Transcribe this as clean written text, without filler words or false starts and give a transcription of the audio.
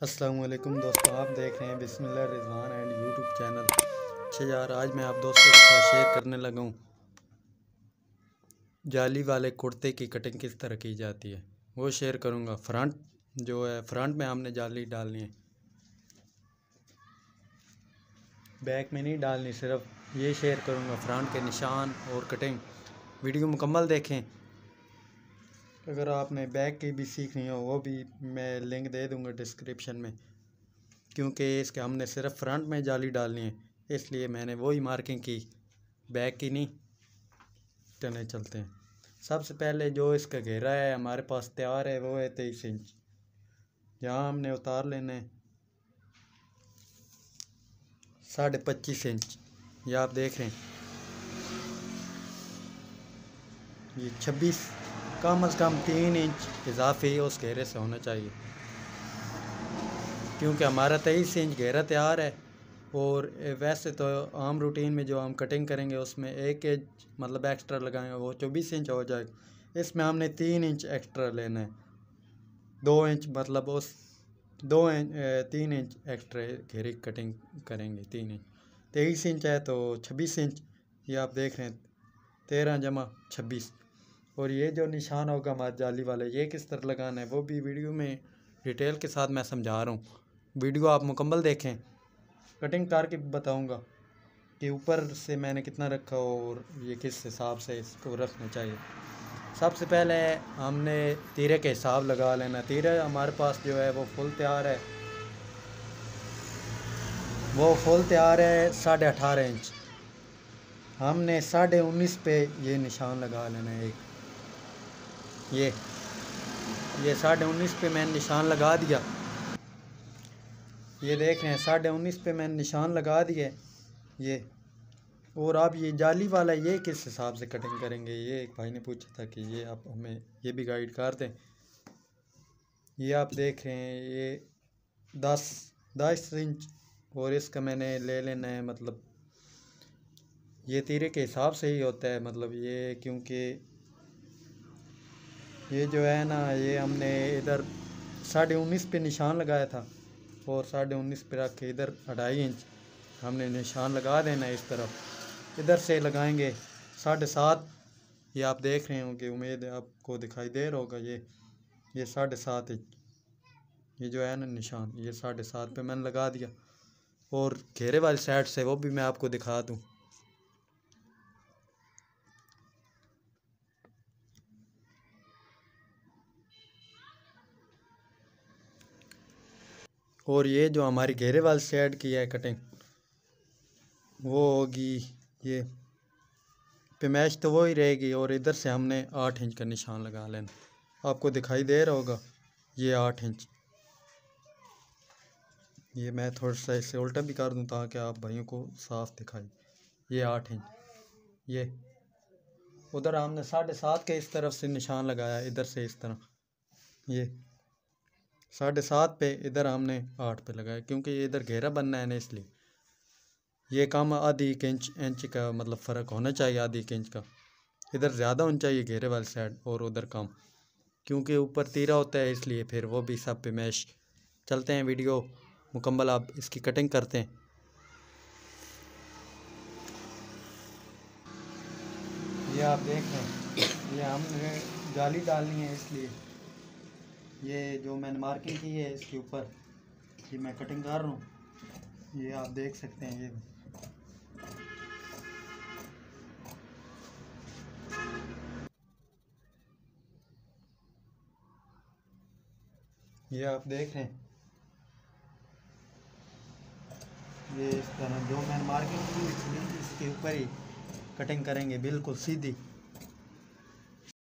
अस्सलाम वालेकुम दोस्तों, आप देख रहे हैं बिस्मिल्लाह रिजवान एंड यूट्यूब चैनल। अच्छा यार, आज मैं आप दोस्तों के साथ शेयर करने लगा हूँ जाली वाले कुर्ते की कटिंग किस तरह की जाती है, वो शेयर करूँगा। फ्रंट जो है, फ्रंट में हमने जाली डालनी है, बैक में नहीं डालनी। सिर्फ ये शेयर करूँगा फ्रंट के निशान और कटिंग। वीडियो मुकम्मल देखें। अगर आपने बैक की भी सीखनी हो वो भी मैं लिंक दे दूँगा डिस्क्रिप्शन में, क्योंकि इसके हमने सिर्फ फ्रंट में जाली डालनी है, इसलिए मैंने वही मार्किंग की, बैक की नहीं। चले चलते हैं। सबसे पहले जो इसका घेरा है हमारे पास तैयार है वो है 23 इंच। यहाँ हमने उतार लेना है 25.5 इंच। ये आप देख रहे हैं, ये 26 कम से कम 3 इंच इजाफी उस घेरे से होना चाहिए, क्योंकि हमारा 23 इंच घेरा तैयार है। और वैसे तो आम रूटीन में जो हम कटिंग करेंगे उसमें 1 इंच मतलब एक्स्ट्रा लगाएंगे, वो 24 इंच हो जाएगा। इसमें हमने 3 इंच एक्स्ट्रा लेना है, 2 इंच मतलब उस 3 इंच एक्स्ट्रा घेरे कटिंग करेंगे। 3 इंच 23 इंच है तो 26 इंच। ये आप देख रहे हैं 13 जमा 26। और ये जो निशान होगा हमारे जाली वाले, ये किस तरह लगाना है वो भी वीडियो में डिटेल के साथ मैं समझा रहा हूँ। वीडियो आप मुकम्मल देखें, कटिंग करके बताऊंगा कि ऊपर से मैंने कितना रखा और ये किस हिसाब से इसको रखना चाहिए। सबसे पहले हमने तीरे के हिसाब लगा लेना। तीरे हमारे पास जो है वो फुल तैयार है, वो फुल तैयार है 18.5 इंच। हमने 19.5 पे ये निशान लगा लेना है। एक ये 19.5 पे मैंने निशान लगा दिया। ये देख रहे हैं 19.5 पे मैंने निशान लगा दिया ये। और अब ये जाली वाला ये किस हिसाब से कटिंग करेंगे, ये एक भाई ने पूछा था कि ये आप हमें ये भी गाइड कर दें। ये आप देख रहे हैं ये 10 इंच, और इसका मैंने ले लेना है, मतलब ये तीरे के हिसाब से ही होता है। मतलब ये क्योंकि ये जो है ना, ये हमने इधर 19.5 पे निशान लगाया था और 19.5 पे रख के इधर 2.5 इंच हमने निशान लगा देना है। इस तरफ इधर से लगाएंगे 7.5। ये आप देख रहे होंगे, उम्मीद है आपको दिखाई दे रहा होगा। ये 7.5 इंच ये जो है ना निशान, ये 7.5 पे मैंने लगा दिया। और घेरे वाली साइड से वो भी मैं आपको दिखा दूँ। और ये जो हमारी घेरे वाली साइड की है कटिंग, वो होगी ये पैमाइश तो वो ही रहेगी। और इधर से हमने 8 इंच का निशान लगा लेना। आपको दिखाई दे रहा होगा ये 8 इंच। ये मैं थोड़ा सा इसे उल्टा भी कर दूं ताकि आप भाइयों को साफ दिखाई। ये 8 इंच, ये उधर हमने 7.5 के इस तरफ से निशान लगाया, इधर से इस तरह। ये 7.5 पे, इधर हमने 8 पे लगाया, क्योंकि ये इधर घेरा बनना है ना, इसलिए ये कम आधी इंच का मतलब फ़र्क होना चाहिए, आधी इंच का। इधर ज़्यादा होना चाहिए घेरे वाली साइड और उधर कम, क्योंकि ऊपर तीरा होता है, इसलिए फिर वो भी सब पे मैश। चलते हैं वीडियो मुकम्मल, आप इसकी कटिंग करते हैं। ये आप देख रहे हैं, ये हमने जाली डालनी है, इसलिए ये जो मैंने मार्किंग की है इसके ऊपर ये मैं कटिंग कर रहा हूँ। ये आप देख सकते हैं, ये आप देख रहे हैं, ये इस तरह जो मैंने मार्किंग की इसके ऊपर ही कटिंग करेंगे, बिल्कुल सीधी।